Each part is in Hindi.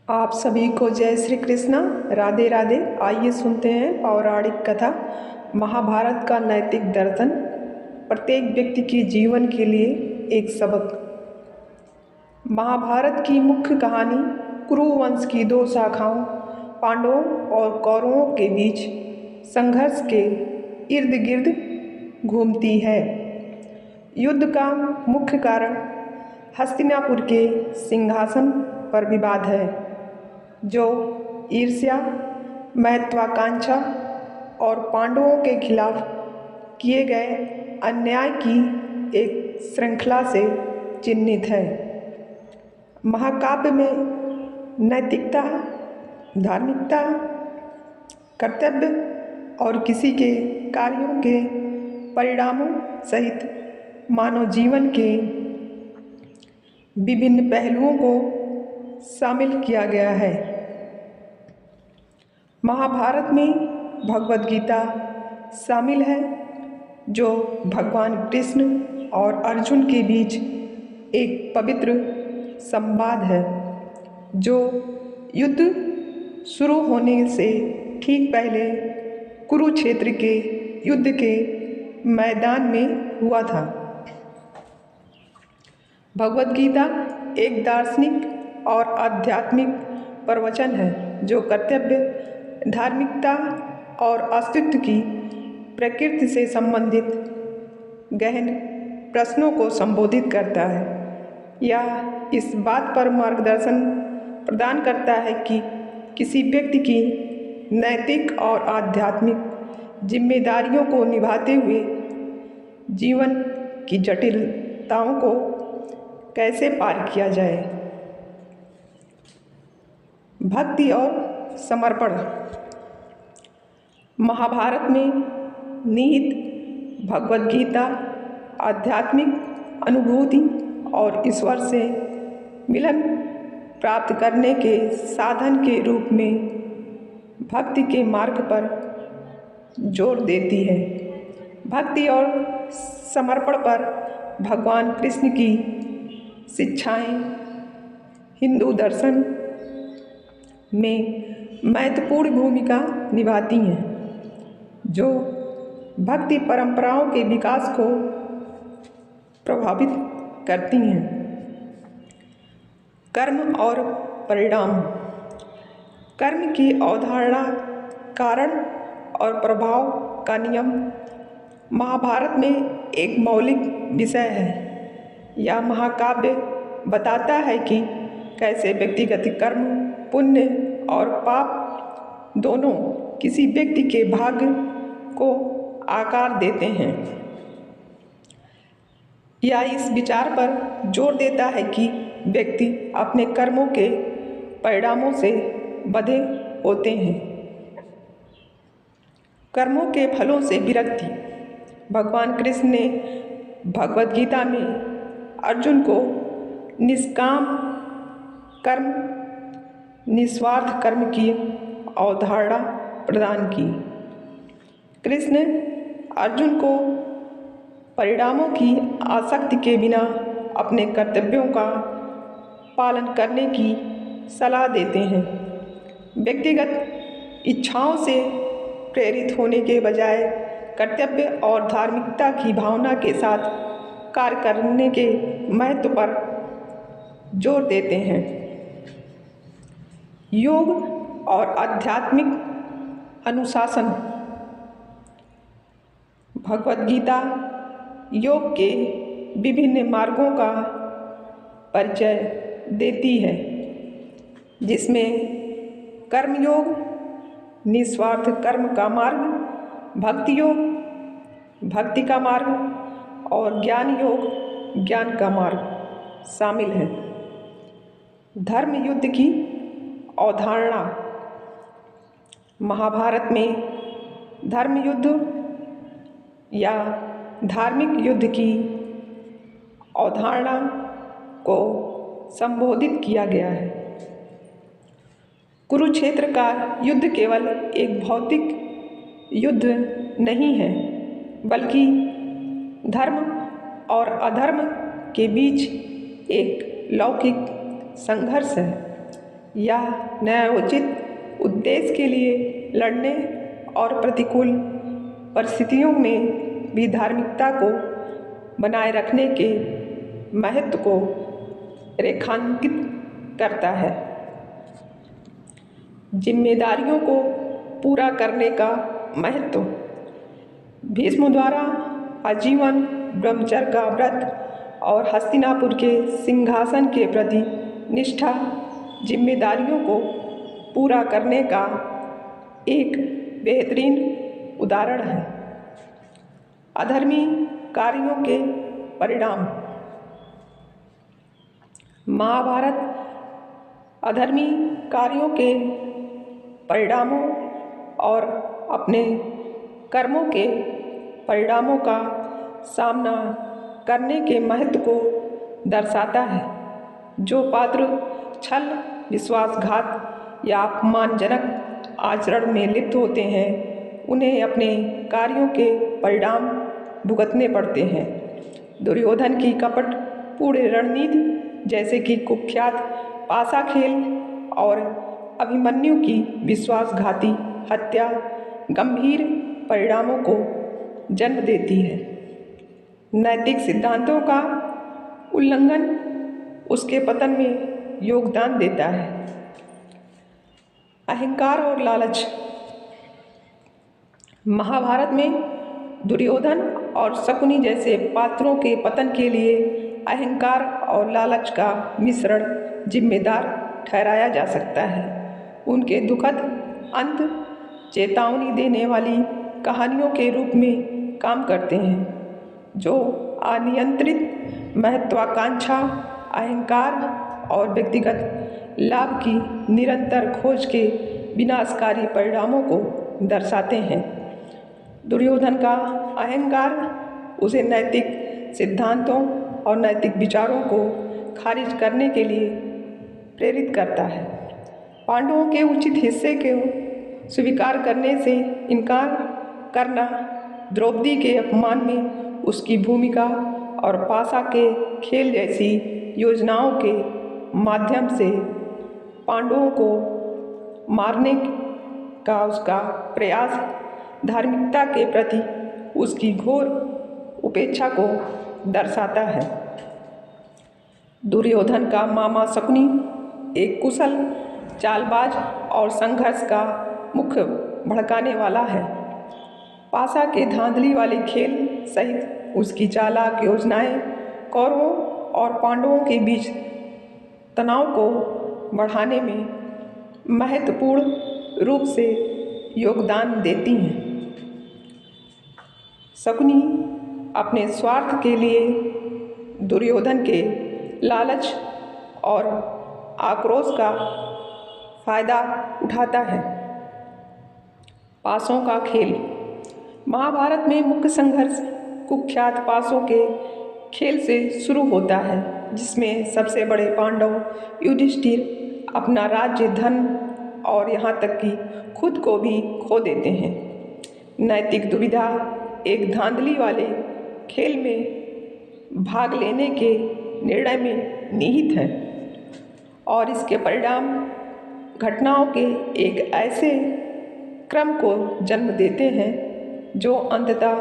आप सभी को जय श्री कृष्णा। राधे राधे। आइए सुनते हैं पौराणिक कथा महाभारत का नैतिक दर्शन। प्रत्येक व्यक्ति के जीवन के लिए एक सबक। महाभारत की मुख्य कहानी कुरु वंश की दो शाखाओं पांडवों और कौरवों के बीच संघर्ष के इर्द गिर्द घूमती है। युद्ध का मुख्य कारण हस्तिनापुर के सिंहासन पर विवाद है, जो ईर्ष्या, महत्वाकांक्षा और पांडवों के खिलाफ किए गए अन्याय की एक श्रृंखला से चिन्हित है। महाकाव्य में नैतिकता, धार्मिकता, कर्तव्य और किसी के कार्यों के परिणामों सहित मानव जीवन के विभिन्न पहलुओं को शामिल किया गया है। महाभारत में भगवद गीता शामिल है, जो भगवान कृष्ण और अर्जुन के बीच एक पवित्र संवाद है, जो युद्ध शुरू होने से ठीक पहले कुरुक्षेत्र के युद्ध के मैदान में हुआ था। भगवद गीता एक दार्शनिक और आध्यात्मिक प्रवचन है, जो कर्तव्य, धार्मिकता और अस्तित्व की प्रकृति से संबंधित गहन प्रश्नों को संबोधित करता है। यह इस बात पर मार्गदर्शन प्रदान करता है कि किसी व्यक्ति की नैतिक और आध्यात्मिक जिम्मेदारियों को निभाते हुए जीवन की जटिलताओं को कैसे पार किया जाए। भक्ति और समर्पण। महाभारत में निहित भगवद गीता आध्यात्मिक अनुभूति और ईश्वर से मिलन प्राप्त करने के साधन के रूप में भक्ति के मार्ग पर जोर देती है। भक्ति और समर्पण पर भगवान कृष्ण की शिक्षाएं हिंदू दर्शन में महत्वपूर्ण भूमिका निभाती हैं, जो भक्ति परंपराओं के विकास को प्रभावित करती हैं। कर्म और परिणाम। कर्म की अवधारणा कारण और प्रभाव का नियम महाभारत में एक मौलिक विषय है। यह महाकाव्य बताता है कि कैसे व्यक्तिगत कर्म, पुण्य और पाप दोनों किसी व्यक्ति के भाग्य को आकार देते हैं। यह इस विचार पर जोर देता है कि व्यक्ति अपने कर्मों के परिणामों से बंधे होते हैं। कर्मों के फलों से विरक्ति। भगवान कृष्ण ने भगवद गीता में अर्जुन को निष्काम कर्म, निस्वार्थ कर्म की अवधारणा प्रदान की। कृष्ण अर्जुन को परिणामों की आसक्ति के बिना अपने कर्तव्यों का पालन करने की सलाह देते हैं। व्यक्तिगत इच्छाओं से प्रेरित होने के बजाय कर्तव्य और धार्मिकता की भावना के साथ कार्य करने के महत्व पर जोर देते हैं। योग और आध्यात्मिक अनुशासन। भगवद गीता योग के विभिन्न मार्गों का परिचय देती है, जिसमें कर्मयोग, निस्वार्थ कर्म का मार्ग, भक्ति योग, भक्ति का मार्ग और ज्ञान योग, ज्ञान का मार्ग शामिल है। धर्म युद्ध की अवधारणा। महाभारत में धर्म युद्ध या धार्मिक युद्ध की अवधारणा को संबोधित किया गया है। कुरुक्षेत्र का युद्ध केवल एक भौतिक युद्ध नहीं है, बल्कि धर्म और अधर्म के बीच एक लौकिक संघर्ष है। या न्यायोचित उद्देश्य के लिए लड़ने और प्रतिकूल परिस्थितियों में भी धार्मिकता को बनाए रखने के महत्व को रेखांकित करता है। जिम्मेदारियों को पूरा करने का महत्व। भीष्म द्वारा आजीवन ब्रह्मचर्य का व्रत और हस्तिनापुर के सिंहासन के प्रति निष्ठा जिम्मेदारियों को पूरा करने का एक बेहतरीन उदाहरण है। अधर्मी कार्यों के परिणाम। महाभारत अधर्मी कार्यों के परिणामों और अपने कर्मों के परिणामों का सामना करने के महत्व को दर्शाता है। जो पात्र छल, विश्वासघात या अपमानजनक आचरण में लिप्त होते हैं, उन्हें अपने कार्यों के परिणाम भुगतने पड़ते हैं। दुर्योधन की कपटपूर्ण रणनीति जैसे कि कुख्यात पासा खेल और अभिमन्यु की विश्वासघाती हत्या गंभीर परिणामों को जन्म देती है। नैतिक सिद्धांतों का उल्लंघन उसके पतन में योगदान देता है। अहंकार और लालच। महाभारत में दुर्योधन और शकुनी जैसे पात्रों के पतन के लिए अहंकार और लालच का मिश्रण जिम्मेदार ठहराया जा सकता है। उनके दुखद अंत चेतावनी देने वाली कहानियों के रूप में काम करते हैं, जो अनियंत्रित महत्वाकांक्षा, अहंकार और व्यक्तिगत लाभ की निरंतर खोज के विनाशकारी परिणामों को दर्शाते हैं। दुर्योधन का अहंकार उसे नैतिक सिद्धांतों और नैतिक विचारों को खारिज करने के लिए प्रेरित करता है। पांडवों के उचित हिस्से को स्वीकार करने से इनकार करना, द्रौपदी के अपमान में उसकी भूमिका और पासा के खेल जैसी योजनाओं के माध्यम से पांडवों को मारने का उसका प्रयास धार्मिकता के प्रति उसकी घोर उपेक्षा को दर्शाता है। दुर्योधन का मामा शकुनी एक कुशल चालबाज और संघर्ष का मुख्य भड़काने वाला है। पासा के धांधली वाले खेल सहित उसकी चालाक योजनाएं कौरवों और पांडवों के बीच तनाव को बढ़ाने में महत्वपूर्ण रूप से योगदान देती हैं। शकुनी अपने स्वार्थ के लिए दुर्योधन के लालच और आक्रोश का फायदा उठाता है। पासों का खेल। महाभारत में मुख्य संघर्ष कुख्यात पासों के खेल से शुरू होता है, जिसमें सबसे बड़े पांडव युधिष्ठिर अपना राज्य, धन और यहाँ तक कि खुद को भी खो देते हैं। नैतिक दुविधा एक धांधली वाले खेल में भाग लेने के निर्णय में निहित है और इसके परिणाम घटनाओं के एक ऐसे क्रम को जन्म देते हैं जो अंततः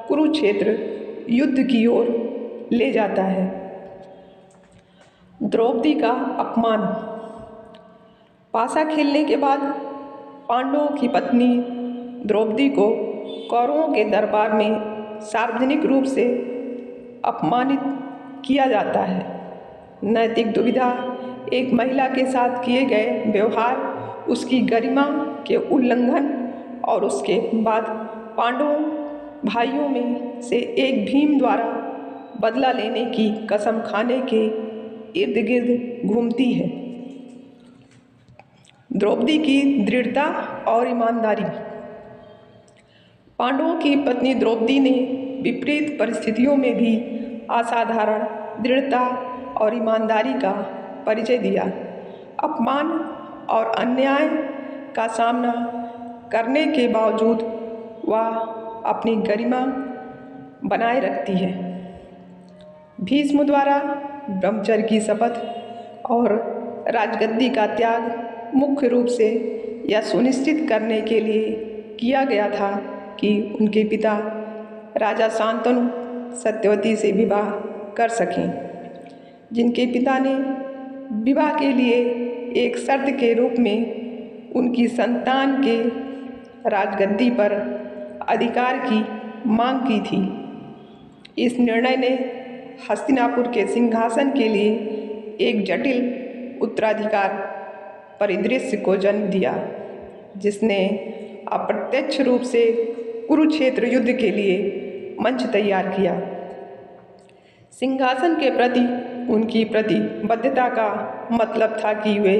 कुरुक्षेत्र युद्ध की ओर ले जाता है। द्रौपदी का अपमान। पासा खेलने के बाद पांडवों की पत्नी द्रौपदी को कौरवों के दरबार में सार्वजनिक रूप से अपमानित किया जाता है। नैतिक दुविधा एक महिला के साथ किए गए व्यवहार, उसकी गरिमा के उल्लंघन और उसके बाद पांडवों भाइयों में से एक भीम द्वारा बदला लेने की कसम खाने के इर्द गिर्द घूमती है। द्रौपदी की दृढ़ता और ईमानदारी। पांडवों की पत्नी द्रौपदी ने विपरीत परिस्थितियों में भी असाधारण दृढ़ता और ईमानदारी का परिचय दिया। अपमान और अन्याय का सामना करने के बावजूद वह अपनी गरिमा बनाए रखती है। भीष्म द्वारा ब्रह्मचर्य की शपथ और राजगद्दी का त्याग मुख्य रूप से यह सुनिश्चित करने के लिए किया गया था कि उनके पिता राजा शांतनु सत्यवती से विवाह कर सकें, जिनके पिता ने विवाह के लिए एक शर्त के रूप में उनकी संतान के राजगद्दी पर अधिकार की मांग की थी। इस निर्णय ने हस्तिनापुर के सिंहासन के लिए एक जटिल उत्तराधिकार परिदृश्य को जन्म दिया, जिसने अप्रत्यक्ष रूप से कुरुक्षेत्र युद्ध के लिए मंच तैयार किया। सिंहासन के प्रति उनकी प्रतिबद्धता का मतलब था कि वे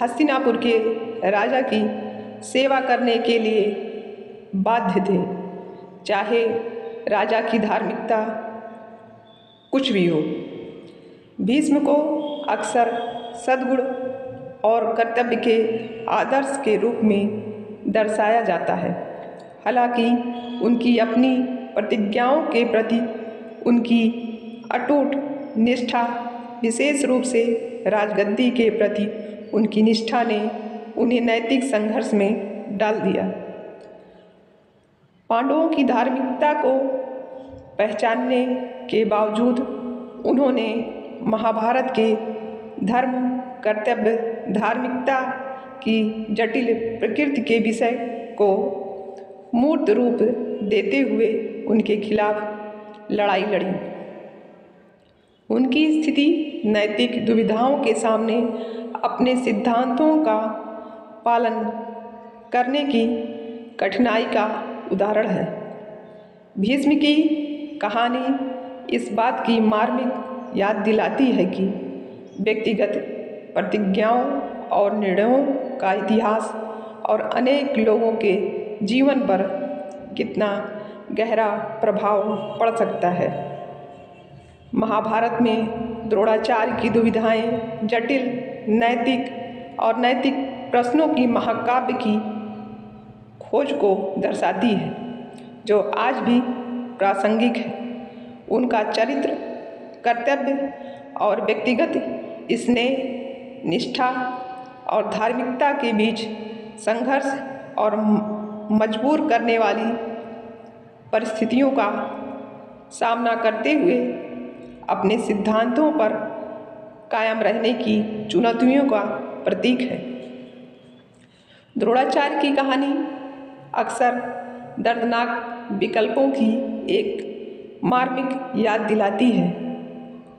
हस्तिनापुर के राजा की सेवा करने के लिए बाध्य थे, चाहे राजा की धार्मिकता कुछ भी हो। भीष्म को अक्सर सद्गुण और कर्तव्य के आदर्श के रूप में दर्शाया जाता है। हालांकि उनकी अपनी प्रतिज्ञाओं के प्रति उनकी अटूट निष्ठा, विशेष रूप से राजगद्दी के प्रति उनकी निष्ठा ने उन्हें नैतिक संघर्ष में डाल दिया। पांडवों की धार्मिकता को पहचानने के बावजूद उन्होंने महाभारत के धर्म, कर्तव्य, धार्मिकता की जटिल प्रकृति के विषय को मूर्त रूप देते हुए उनके खिलाफ लड़ाई लड़ी। उनकी स्थिति नैतिक दुविधाओं के सामने अपने सिद्धांतों का पालन करने की कठिनाई का उदाहरण है। भीष्म की कहानी इस बात की मार्मिक याद दिलाती है कि व्यक्तिगत प्रतिज्ञाओं और निर्णयों का इतिहास और अनेक लोगों के जीवन पर कितना गहरा प्रभाव पड़ सकता है। महाभारत में द्रोणाचार्य की दुविधाएं जटिल नैतिक प्रश्नों की महाकाव्य की खोज को दर्शाती है, जो आज भी प्रासंगिक है। उनका चरित्र, कर्तव्य और व्यक्तिगत स्नेह, निष्ठा और धार्मिकता के बीच संघर्ष और मजबूर करने वाली परिस्थितियों का सामना करते हुए अपने सिद्धांतों पर कायम रहने की चुनौतियों का प्रतीक है। द्रोणाचार्य की कहानी अक्सर दर्दनाक विकल्पों की एक मार्मिक याद दिलाती है,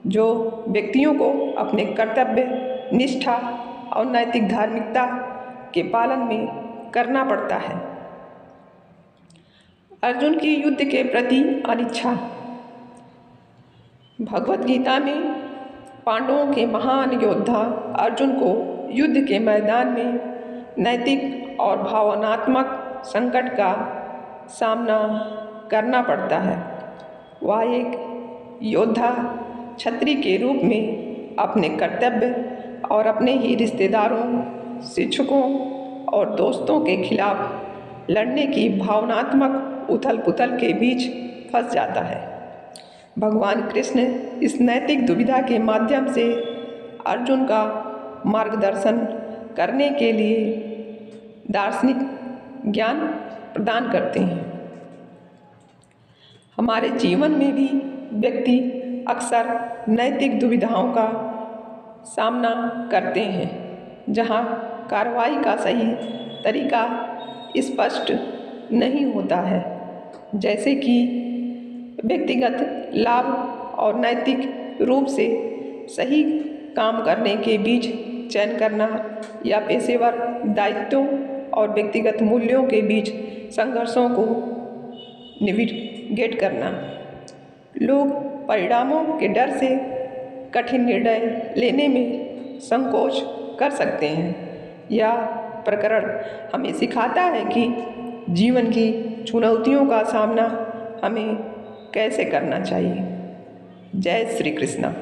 जो व्यक्तियों को अपने कर्तव्य, निष्ठा और नैतिक धार्मिकता के पालन में करना पड़ता है। अर्जुन की युद्ध के प्रति अनिच्छा। भगवद गीता में पांडवों के महान योद्धा अर्जुन को युद्ध के मैदान में नैतिक और भावनात्मक संकट का सामना करना पड़ता है। वह एक योद्धा क्षत्रिय के रूप में अपने कर्तव्य और अपने ही रिश्तेदारों, शिक्षकों और दोस्तों के खिलाफ लड़ने की भावनात्मक उथल पुथल के बीच फंस जाता है। भगवान कृष्ण इस नैतिक दुविधा के माध्यम से अर्जुन का मार्गदर्शन करने के लिए दार्शनिक ज्ञान प्रदान करते हैं। हमारे जीवन में भी व्यक्ति अक्सर नैतिक दुविधाओं का सामना करते हैं, जहां कार्रवाई का सही तरीका स्पष्ट नहीं होता है, जैसे कि व्यक्तिगत लाभ और नैतिक रूप से सही काम करने के बीच चयन करना, या पेशेवर दायित्वों और व्यक्तिगत मूल्यों के बीच संघर्षों को नेविगेट करना। लोग परिणामों के डर से कठिन निर्णय लेने में संकोच कर सकते हैं। यह प्रकरण हमें सिखाता है कि जीवन की चुनौतियों का सामना हमें कैसे करना चाहिए। जय श्री कृष्ण।